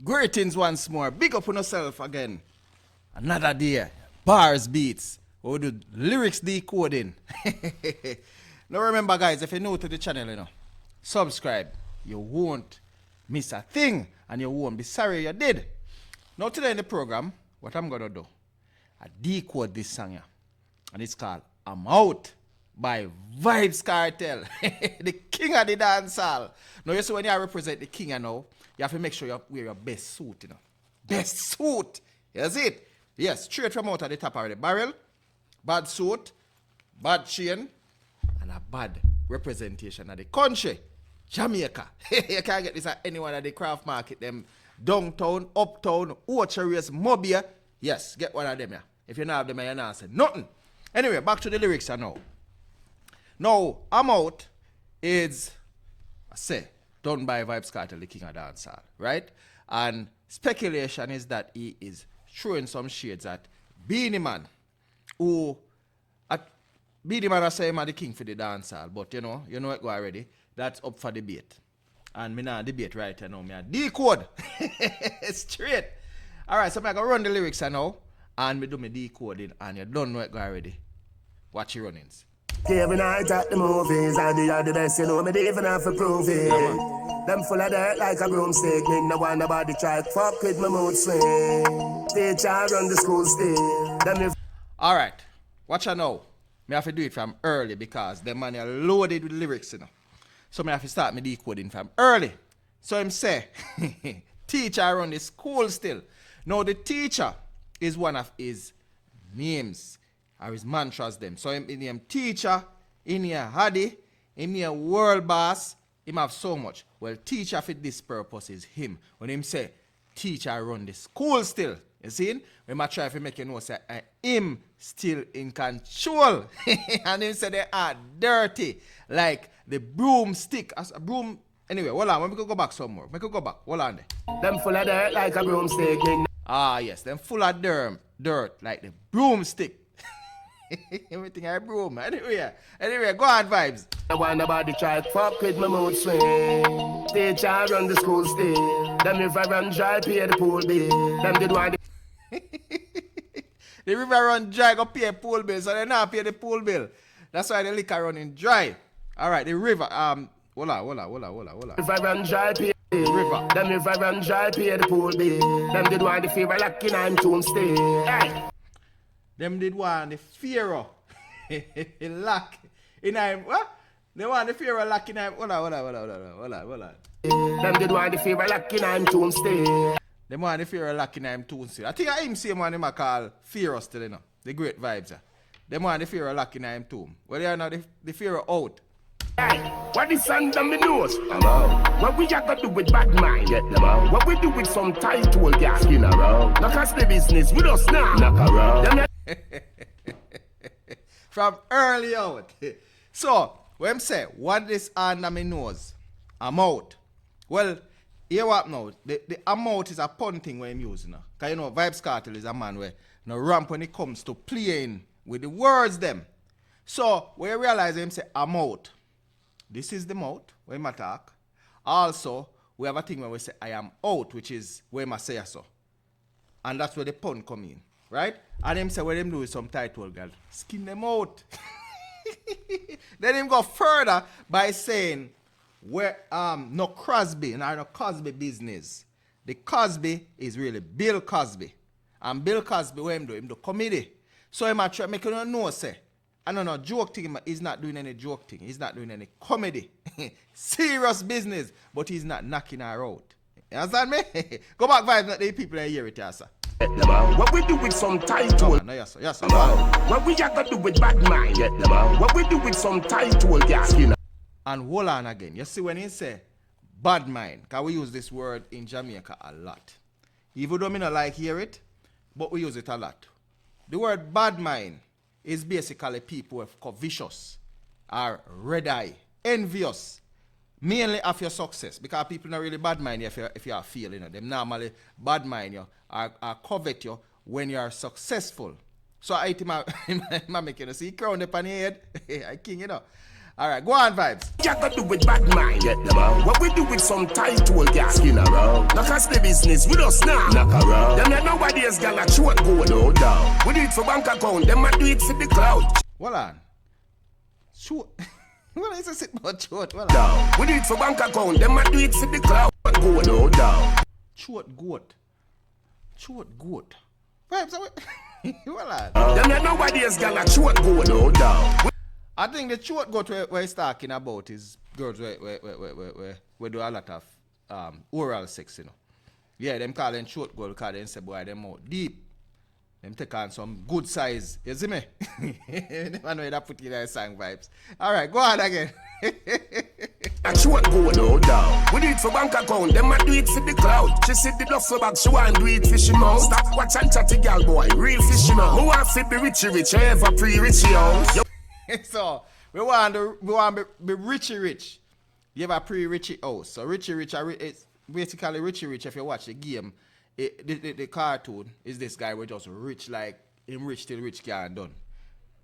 Greetings once more. Big up on yourself again. Another day. Barz Beatz. We do lyrics decoding. Now remember guys, if you're new to the channel, subscribe. You won't miss a thing and you won't be sorry you did. Now today in the program, what I'm going to do, I decode this song here. And it's called Amout by Vybz Kartel. The king of the dancehall. Now you see when you represent the king now, you have to make sure you wear your best suit, Best suit. You see it? Yes, straight from out of the top of the barrel. Bad suit, bad chain, and a bad representation of the country. Jamaica. You can't get this at anyone at the craft market. Them downtown, uptown, Ocherous, Mobia. Yes, get one of them here. If you don't have them, you're not saying nothing. Anyway, back to the lyrics now. Now, Amout is, done by Vybz Kartel, the king of dancehall, right? And speculation is that he is throwing some shades at Beenie Man, who, Beenie Man I say him the king for the dancehall, but you know it go already. That's up for debate. And me not debate right now, me a decode. Straight. Alright, so I'm gonna run the lyrics now, and me do me decoding, and you don't know it go already. Watch your runnings. Every night at the movies, and they are the best, me they even have to prove it. Them full of dirt like a broomstick, me no want nobody try fuck with my mood swing. Teacher run the school still. Alright, watch out now. Me have to do it from early because the man are loaded with lyrics, So me have to start me decoding from early. So him say, teacher run the school still. Now the teacher is one of his names. Or his mantras them. So him in him teacher, in here Haddy, in here world boss, him have so much. Well, teacher for this purpose is him. When him say, teacher run the school still. You see him? We might try to make you know say him still in control. And him say they are dirty. Like the broomstick. As a broom. Anyway, hold on. We can go back some more. We can go back. Hold on there. Them full of dirt like a broomstick. Ah, yes. Them full of dirt like the broomstick. Everything I broom. Anyway, go on, Vybz. I want nobody try fuck with my mood swing. Teacher run the school still. Them if I run dry, pay the pool bill. Them did want the river run dry, go pay a pool bill, so they not pay the pool bill. That's why the liquor running dry. Alright, the river, hold on. If I run dry, pay the river. Them if I run dry, pay the pool bill. Them did want the fever like in I'm tomb still. Hey. Them did want the fear lock in I'm what? They want the fear lock in I'm hold on. Them did want the fever like in I'm tomb still. Them want the fear lock in I'm tomb still. I think I him same one him call fear still, The great Vybz. Them want the fear lock in I'm tomb. Well they are now the fear out. Hey, what the sun down the nose? What we got to do with bad mind? What we do with some title gas? Skin around. Knock us the business with us now. Knock around. From early out. So, when I say, what this under my nose? Amout. Well, hear what now? The Amout is a pun thing when I'm using. Because Vybz Kartel is a man where ramp when it comes to playing with the words them. So, when you realize him say Amout. This is the mouth where I talk. Also, we have a thing where we say I am out, which is where I say so. And that's where the pun come in. Right? And him say, what them do is some title, girl. Skin them out. Then him go further by saying, where no Crosby, no Cosby business. The Cosby is really Bill Cosby. And Bill Cosby, what him do? Him do comedy. So him try make you know, say, I don't know, joke thing, he's not doing any joke thing. He's not doing any comedy. Serious business, but he's not knocking her out. You understand me? Go back, Vybz, not the people that hear it, yes, sir. What we do with some title? No, yes, sir. Yes, sir. What we got to do with bad mind? What we do with some title gas? And hold on again. You see when he say bad mind, because we use this word in Jamaica a lot. Even though I don't like hear it, but we use it a lot. The word bad mind is basically people who are covetous, are red eye, envious, mainly of your success. Because people not really bad mind you if you are feeling them normally bad mind you or covet you when you are successful. So I think I make you see crown up on your head, I king, Alright, go on, Vybz. You got do with bad mind, get them out. What we do with some title gas, skin around. Knock us the business, we don't snap. Knock around. Them not nowadays, gal a short go no down. We do it for bank account, them might do it for the cloud. Hold on. Short. What is this about short? Hold on. Down. We do it for bank account, them might do it for the cloud. Go no down. Short goat. Short goat. Vybz, hold on. Them not nowadays, gal a short go no down. I think the short goat we're talking about is girls where do a lot of oral sex, you know. Yeah, them call them short goat because they say, boy, them out deep. Them take on some good size. You see me? I know that put in that song, Vybz. Alright, go on again. A short go no down. We do it for bank account, them might do it for the cloud. She said the duffel bag, she want do it fishy mouth. Stop watch and chatty gal boy, real fishy mouth. Who want to be rich, ever pre-richy house. So we want to be rich. You have a pre-richy house. So richy rich, it's basically richy rich. If you watch the game, the cartoon is this guy who just rich like him rich till rich can't done.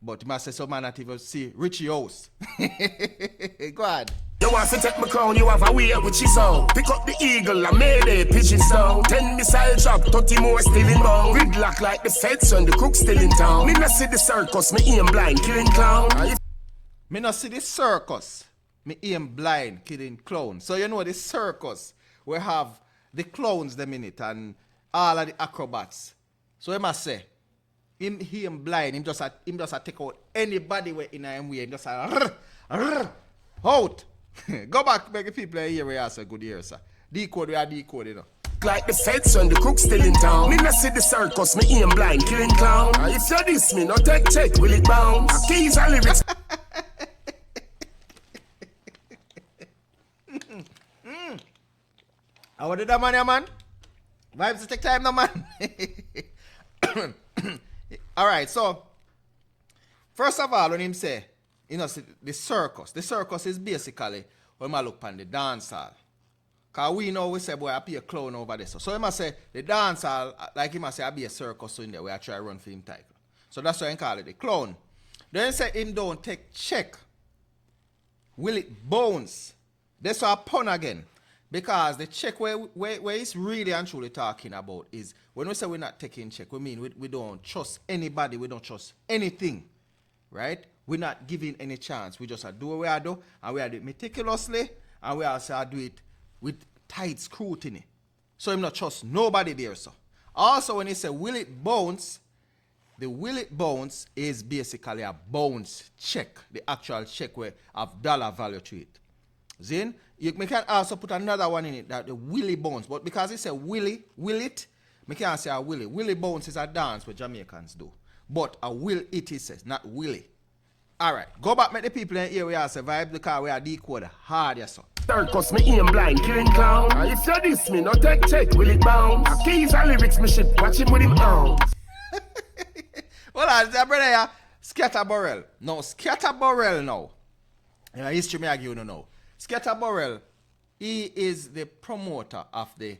But you must say some man not even see richy house. Go on. You want to take my crown, you have a way which is on. Pick up the eagle and made a pigeon down. 10 missile drop, 30 more still in bound. Gridlock like the feds and the crook still in town. Me not see the circus, me aim blind, killing clown. Me not see the circus, me aim blind, killing clown. So you know the circus, we have the clowns them in it and all of the acrobats. So I must say, him aim blind, him just a take out anybody where in him way, him just a out. Go back, make the people here where you say good year, sir. Decode, we are decoding, you know. Like the feds and the crook still in town. Me not see the circus, me aim blind, killing clown. If you diss me, no take check, will it bounce? Keys and lyrics. How did that man? Vybz take time, no man. Alright, so first of all, when him say, you know, the circus is basically when I look on the dance hall. Because we know we say, boy, I be a clown over there. So he must say, the dance hall, like he must say, I be a circus in there where I try to run for him title. So that's why I call it the clown. Then he say, him don't take check. Will it bounce? That's why I pun again. Because the check where it's really and truly talking about is, when we say we're not taking check, we mean we don't trust anybody, we don't trust anything. Right? We're not giving any chance. We just do what we do, and we do it meticulously, and we also do it with tight scrutiny. So I'm not trust nobody there, so. Also, when he say will it bounce, the will it bounce is basically a bounce check, the actual check where have dollar value to it. Then you can also put another one in it, that the willy bounce, but because it say will it, me can't say a willy. Willy bounce is a dance what Jamaicans do. But a will it says, not willy. Alright, go back, make the people in here where you say Vybz because we are decode hard, yes sir. Circus, me aim blind, killing clown. If you diss me, no take check, will it bounce? Keys and lyrics, me shit, watch him with him own. Well, that's the brother here, Scatterburrell. No, Scatterburrell now. History me argue no. Scatterburrell, he is the promoter of the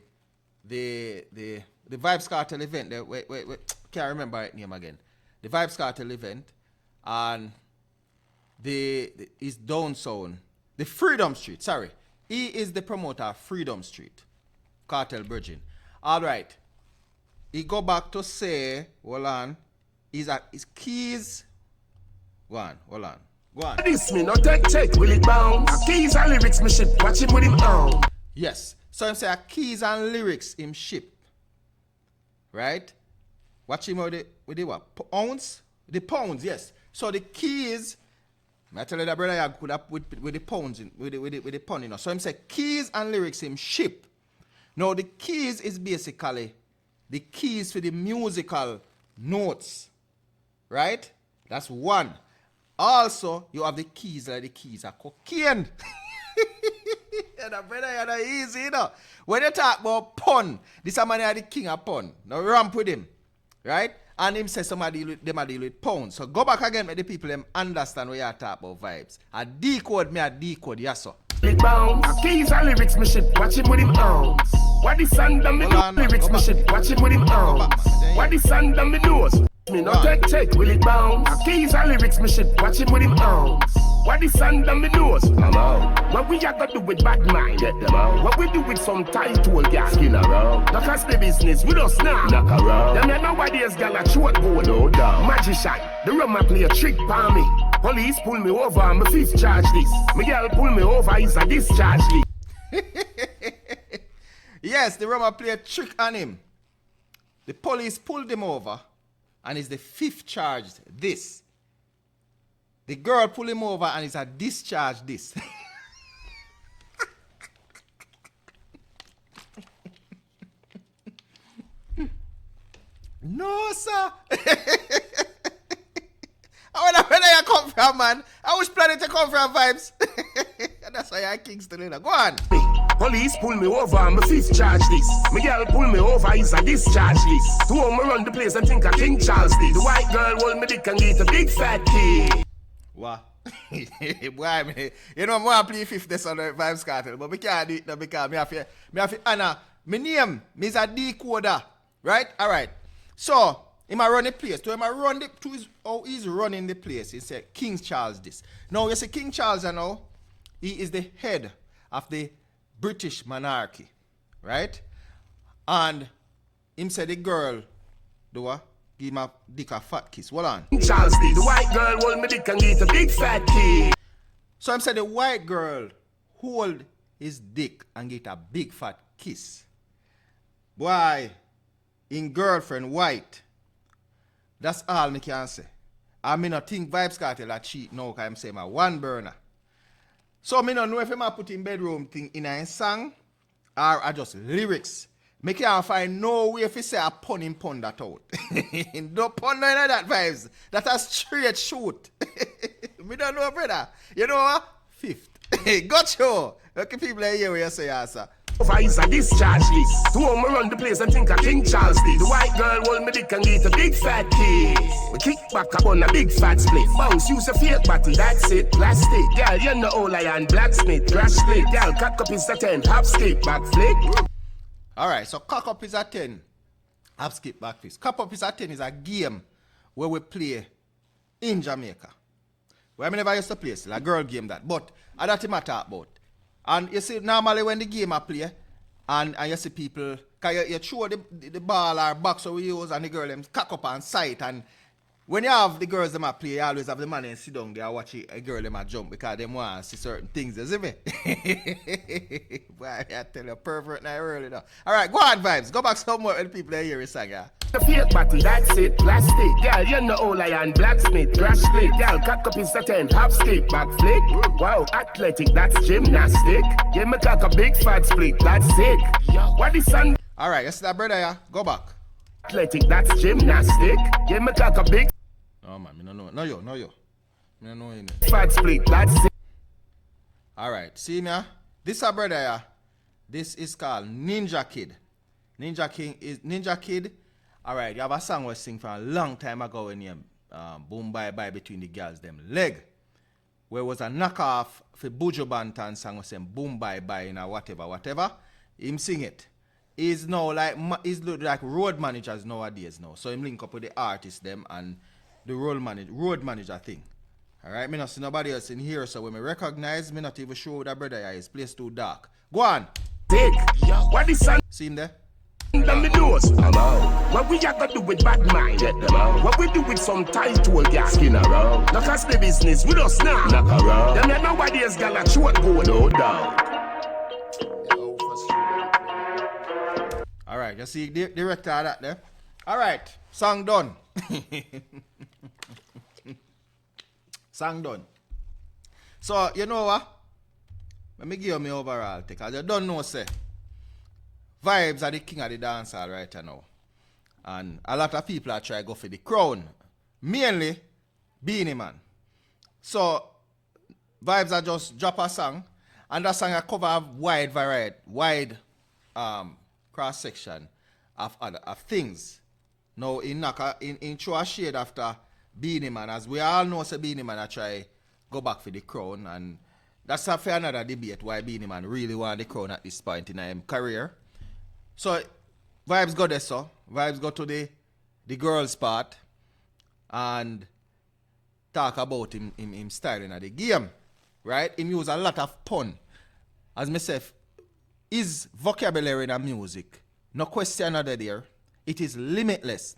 Vybz Kartel event. Wait, can't remember his name again. The Vybz Kartel event, and his down zone, the Freedom Street, sorry. He is the promoter of Freedom Street, Cartel Bridging. All right. He go back to say, hold on, his keys, go on. This me, no take check, will it bounce? Keys and lyrics, me ship, watch him with him own. Yes. So him say keys and lyrics him ship. Right? Watch him with the what? Pounds? The pounds, yes. So the keys, I tell you that brother I could up with the pounds with the pun, you know. So him say keys and lyrics him ship. Now the keys is basically the keys for the musical notes. Right? That's one. Also, you have the keys, like the keys are cocaine. Yeah, that brother, you're not easy, you know. When you talk about pun, this man is the king of pun. Now ramp with him. Right? And him say somebody deal with pounds. So go back again, make the people them understand what you talk about Vybz. A decode, yes sir. Keys and lyrics, me ship, watch him with him own. What the sound of me lyrics, me ship, watch him with him own. What the sound of me nose? Me no take, will it bounce? Keys and lyrics, me ship, watch him with him arms. What the sun down me nose? I'm out. What we a got do with bad mind? Get them out. What we do with some title gas? Skin around. Knock us the business with us now. Knock around. Them ya nowadays gal a short go no down. Magician, the rum a play a trick for me. Police pull me over and me fifth charge this. Me girl pull me over is a discharge this. Yes, the rum a play a trick on him. The police pulled him over and is the fifth charged this. The girl pull him over and is a discharge this. No, sir. I wonder where you come from, man. I was planning to come from Vybz. That's why I Kingston in. Go on. Police pull me over and me fifth charge this. Me girl pull me over is a discharge list. Two of me run the place and think a King Charles this. The white girl hold me dick and get a big fat kid. What? Boy, me, you know, I want to play fifth this on the Vybz Kartel, but me can't do it now because me have to honor my name. Me is a decoder. Right? Alright. So, him a run the place. To him a run the to his, how he's running the place. He said King Charles this. Now you see King Charles, you know, he is the head of the British monarchy. Right? And him said the girl do what? Give him a dick a fat kiss. Hold on. Charles D, the white girl hold me dick and get a big fat kid. So I'm saying the white girl hold his dick and get a big fat kiss. Boy, in girlfriend white. That's all me can say. I mean not think Vybz Kartel a cheat now because I'm saying my one burner. So me don't know if I put in bedroom thing in a song or I just lyrics. Me can't find no way if you say a pun in pun that out. No pun none of that Vybz. That's a straight shoot. Me don't know, brother. You know what? Fifth. Got you. Okay, people here where you say answer. Over is a discharge list. Two of me run the place and think a King Charles did. The white girl hold me dick and get a big fat kiss. We kick back upon a big fat split. Bounce, use a fake body, that's it. Plastic, girl, you know all iron blacksmith. Crash split, girl, cock up is a 10. Hop skip, back flick. Alright, so cock up is a 10. Hop skip, back fist. Cock up is a 10 is a game where we play in Jamaica. Where I never used to play, still a girl game that. But that's what I talk about. And you see, normally when the game I play, and you see people, because you throw the ball or box we use, and the girl them cock up on sight. And when you have the girls them play, you always have the man and sit down there watch a girl them jump because they want to see certain things, you see me? Boy, I tell you, pervert now early now. Alright, go on, Vybz. Go back somewhere when people are hearing song, yeah. The fake body, that's it, plastic. Girl, you know all iron blacksmith. Crash split, girl, cock up is a 10. Hop skip, back flick. Wow, athletic, that's gymnastic. Yeah, me cock a big fat split, that's sick. What the sun? Alright, you see that brother, yeah? Go back. Athletic, that's gymnastic. Yeah, me cock a big. No, man, me no know. No, you. Me no know you. Fat split, that's sick. Alright, see me, this a brother, yeah? This is called Ninja Kid. Ninja Kid. Alright, you have a song we sing from a long time ago in here, Boom Bye Bye Between the Girls Them Leg. Where was a knockoff for Buju Banton song we saying Boom Bye Bye in a whatever. Him sing it. He's now like, he's like road managers nowadays now. So him link up with the artists them and the road manager thing. Alright, me not see nobody else in here, so when me recognize, me not even sure who that brother is. Place too dark. Go on. Dick. What the sun? See him there? Down the nose. What we are gonna do with bad mind? Get them out. What we do with some title gas? Skin around. Knock us the business with us now. Knock around. Them ya nowadays gal a short go no down. Alright, you see the director of that there? Alright, song done. Song done. So, you know what? Let me give you my overall take. Because you don't know, say, Vybz are the king of the dancehall right now. And a lot of people are trying to go for the crown. Mainly, Beanie Man. So, Vybz are just drop a song. And that song cover a wide variety, cross-section of things. Now, in throw a shade after Beanie Man, as we all know, say Beanie Man I try go back for the crown, and that's a fair another debate why Beanie Man really want the crown at this point in his career. So, Vybz go there, so. Vybz go to the girls part, and talk about him styling of the game, right? Him use a lot of pun. As myself, his vocabulary in the music, no question other there, it is limitless.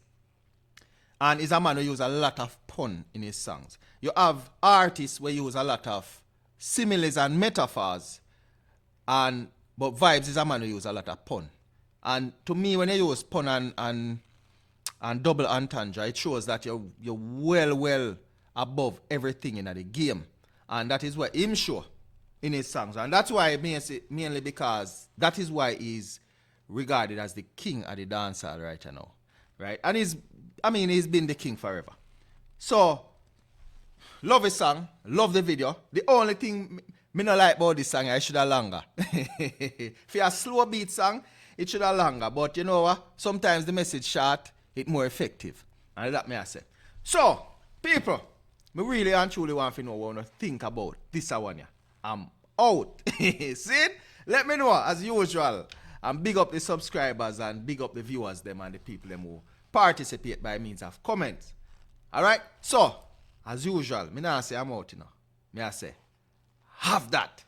And he's a man who use a lot of pun in his songs. You have artists who use a lot of similes and metaphors, but Vybz is a man who use a lot of pun. And to me, when you use pun and double entendre, it shows that you're well above everything in the game. And that is what him show in his songs. And that's why mainly because that is why he's regarded as the king of the dancehall right now. Right? And he's been the king forever. So, love his song, love the video. The only thing me not like about this song, it should have longer. If you a slow beat song, it should have longer. But you know what? Sometimes the message short, it more effective. And that may I say. So, people, me really and truly want to know what you think about this one here. I'm out. See? Let me know as usual. And big up the subscribers and big up the viewers them and the people them who participate by means of comments. Alright? So, as usual, me not say I'm out, you know. Me I say, have that.